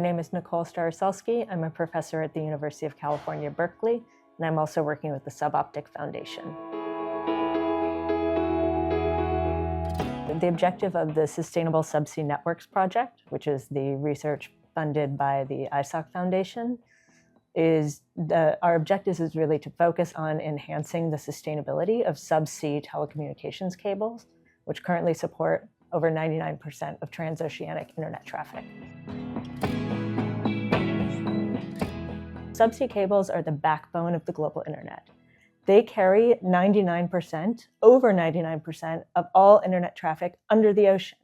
name is Nicole Starosielski. I'm a professor at the University of California, Berkeley, and I'm also working with the SubOptic Foundation. The objective of the Sustainable Subsea Networks project, which is the research funded by the ISOC Foundation, our objective is really to focus on enhancing the sustainability of subsea telecommunications cables, which currently support over 99% of transoceanic internet traffic. Subsea cables are the backbone of the global internet. They carry 99%, over 99% of all internet traffic under the ocean.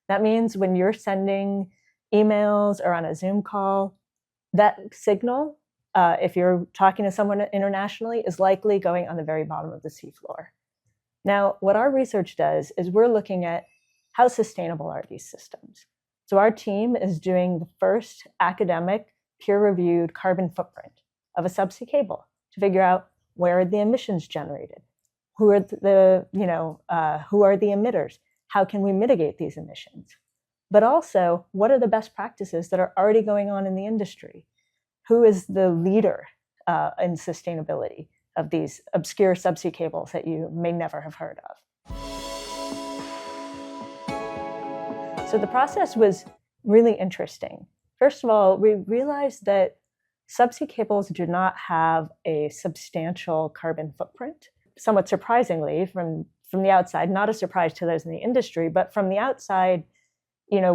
That means when you're sending emails or on a Zoom call, that signal, if you're talking to someone internationally, is likely going on the very bottom of the seafloor. Now, what our research does is we're looking at how sustainable are these systems. So our team is doing the first academic, peer-reviewed carbon footprint of a subsea cable to figure out where are the emissions generated, who are the emitters, how can we mitigate these emissions, but also what are the best practices that are already going on in the industry, who is the leader in sustainability of these obscure subsea cables that you may never have heard of. So the process was really interesting. First of all, we realized that subsea cables do not have a substantial carbon footprint. Somewhat surprisingly, from the outside, not a surprise to those in the industry, but from the outside,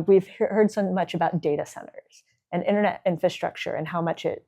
we've heard so much about data centers and internet infrastructure and how much of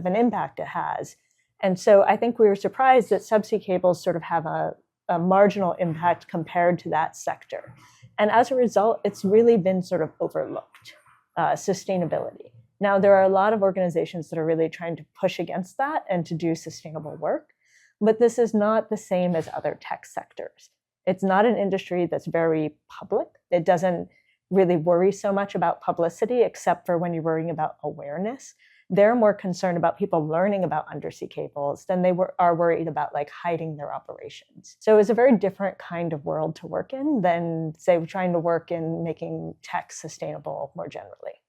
an impact it has. And so I think we were surprised that subsea cables sort of have a marginal impact compared to that sector. And as a result, it's really been sort of overlooked. Sustainability. Now, there are a lot of organizations that are really trying to push against that and to do sustainable work, but this is not the same as other tech sectors. It's not an industry that's very public. It doesn't really worry so much about publicity, except for when you're worrying about awareness. They're more concerned about people learning about undersea cables than they are worried about hiding their operations. So it's a very different kind of world to work in than, say, trying to work in making tech sustainable more generally.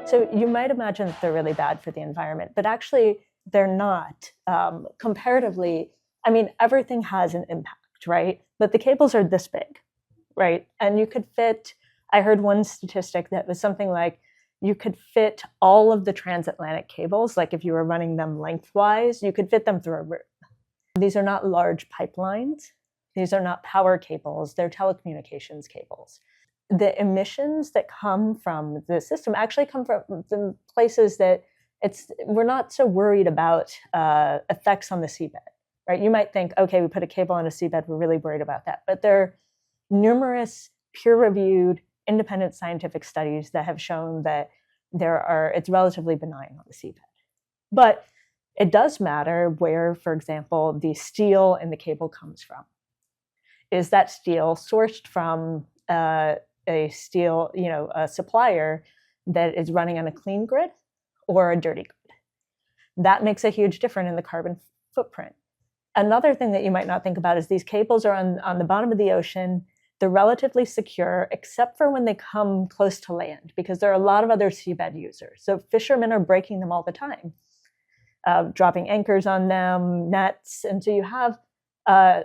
So you might imagine that they're really bad for the environment, but actually they're not. Comparatively, everything has an impact, right? But the cables are this big, right? And you could fit, I heard one statistic that was something like you could fit all of the transatlantic cables, like if you were running them lengthwise, you could fit them through a room. These are not large pipelines. These are not power cables. They're telecommunications cables. The emissions that come from the system actually come from the places that we're not so worried about effects on the seabed. Right? You might think, okay, we put a cable on a seabed, we're really worried about that. But there are numerous peer-reviewed independent scientific studies that have shown that it's relatively benign on the seabed. But it does matter where, for example, the steel in the cable comes from. Is that steel sourced from a supplier that is running on a clean grid or a dirty grid? That makes a huge difference in the carbon footprint. Another thing that you might not think about is these cables are on the bottom of the ocean. They're relatively secure, except for when they come close to land, because there are a lot of other seabed users. So fishermen are breaking them all the time, dropping anchors on them, nets. And so you have a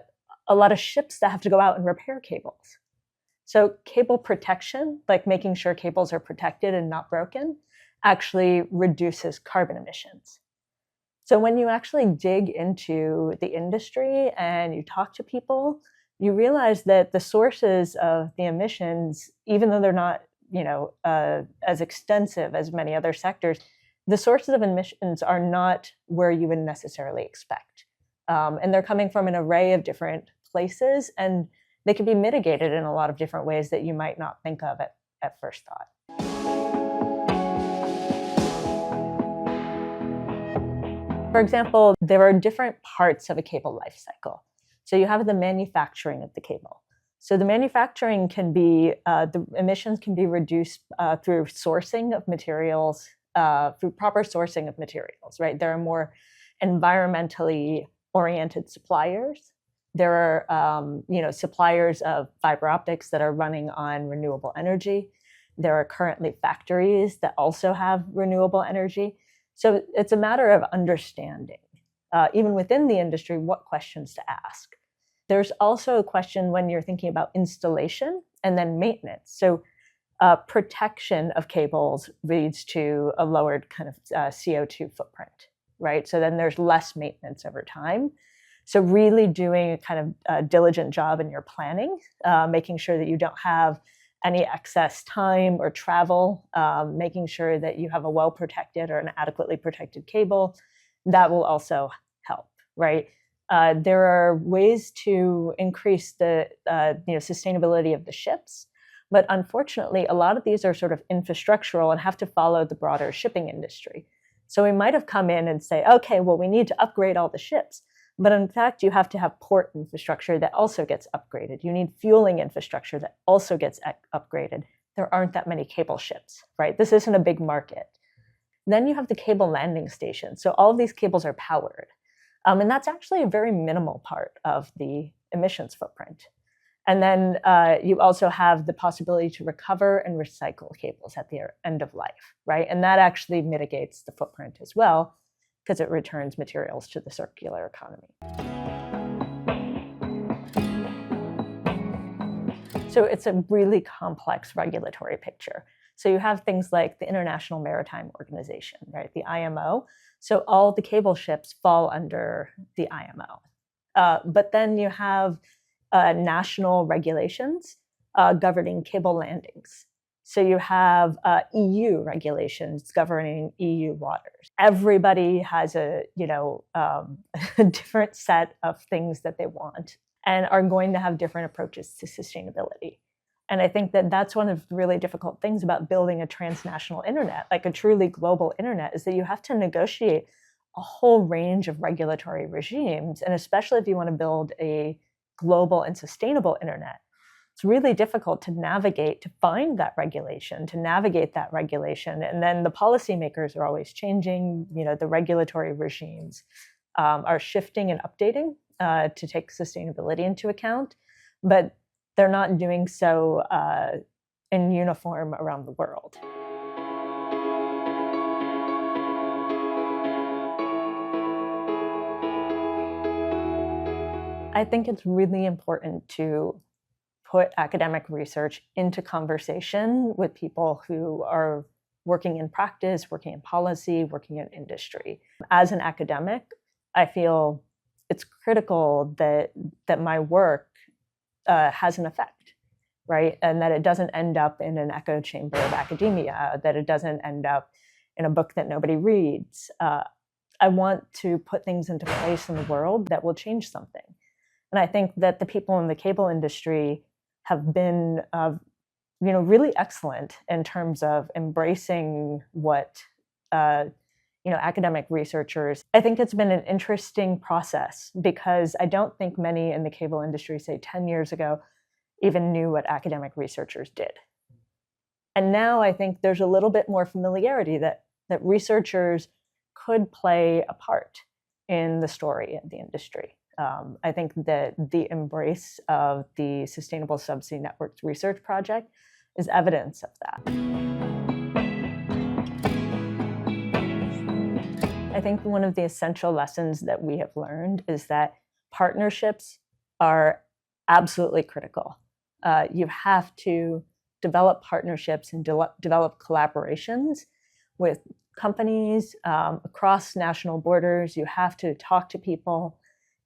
lot of ships that have to go out and repair cables. So cable protection, like making sure cables are protected and not broken, actually reduces carbon emissions. So when you actually dig into the industry and you talk to people, you realize that the sources of the emissions, even though they're not, as extensive as many other sectors, the sources of emissions are not where you would necessarily expect. And they're coming from an array of different places, and they can be mitigated in a lot of different ways that you might not think of at first thought. For example, there are different parts of a cable life cycle. So you have the manufacturing of the cable. So the manufacturing can be, the emissions can be reduced through sourcing of materials, through proper sourcing of materials, right? There are more environmentally oriented suppliers. There are suppliers of fiber optics that are running on renewable energy. There are currently factories that also have renewable energy. So it's a matter of understanding, even within the industry, what questions to ask. There's also a question when you're thinking about installation and then maintenance. So protection of cables leads to a lowered kind of CO2 footprint, right? So then there's less maintenance over time. So really doing a kind of diligent job in your planning, making sure that you don't have any excess time or travel, making sure that you have a well-protected or an adequately protected cable, that will also help, right? There are ways to increase the sustainability of the ships, but unfortunately, a lot of these are sort of infrastructural and have to follow the broader shipping industry. So we might have come in and say, okay, well, we need to upgrade all the ships. But in fact, you have to have port infrastructure that also gets upgraded. You need fueling infrastructure that also gets upgraded. There aren't that many cable ships, right? This isn't a big market. Then you have the cable landing station. So all of these cables are powered. And that's actually a very minimal part of the emissions footprint. And then you also have the possibility to recover and recycle cables at the end of life, right? And that actually mitigates the footprint as well, because it returns materials to the circular economy. So it's a really complex regulatory picture. So you have things like the International Maritime Organization, right, the IMO. So all the cable ships fall under the IMO. But then you have national regulations governing cable landings. So you have EU regulations governing EU waters. Everybody has a different set of things that they want and are going to have different approaches to sustainability. And I think that that's one of the really difficult things about building a transnational internet, like a truly global internet, is that you have to negotiate a whole range of regulatory regimes. And especially if you want to build a global and sustainable internet, it's really difficult to navigate, to find that regulation, to navigate that regulation. And then the policymakers are always changing. The regulatory regimes are shifting and updating to take sustainability into account, but they're not doing so in uniform around the world. I think it's really important to put academic research into conversation with people who are working in practice, working in policy, working in industry. As an academic, I feel it's critical that my work has an effect, right? And that it doesn't end up in an echo chamber of academia, that it doesn't end up in a book that nobody reads. I want to put things into place in the world that will change something. And I think that the people in the cable industry have been really excellent in terms of embracing what academic researchers. I think it's been an interesting process because I don't think many in the cable industry, say 10 years ago, even knew what academic researchers did. And now I think there's a little bit more familiarity that researchers could play a part in the story of the industry. I think that the embrace of the Sustainable Subsea Networks Research Project is evidence of that. I think one of the essential lessons that we have learned is that partnerships are absolutely critical. You have to develop partnerships and develop collaborations with companies across national borders. You have to talk to people.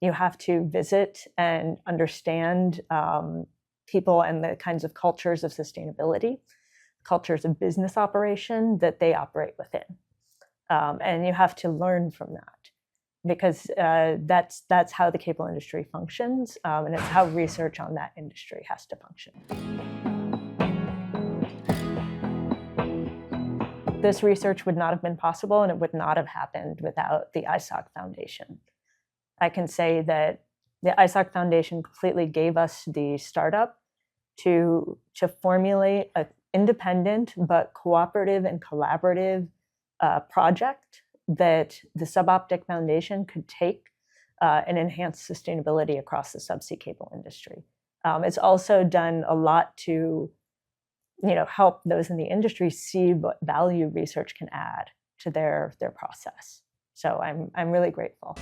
You have to visit and understand people and the kinds of cultures of sustainability, cultures of business operation that they operate within. And you have to learn from that because that's how the cable industry functions, and it's how research on that industry has to function. This research would not have been possible, and it would not have happened without the ISOC Foundation. I can say that the ISOC Foundation completely gave us the startup to formulate an independent but cooperative and collaborative project that the SubOptic Foundation could take and enhance sustainability across the subsea cable industry. It's also done a lot to help those in the industry see what value research can add to their process. So I'm really grateful.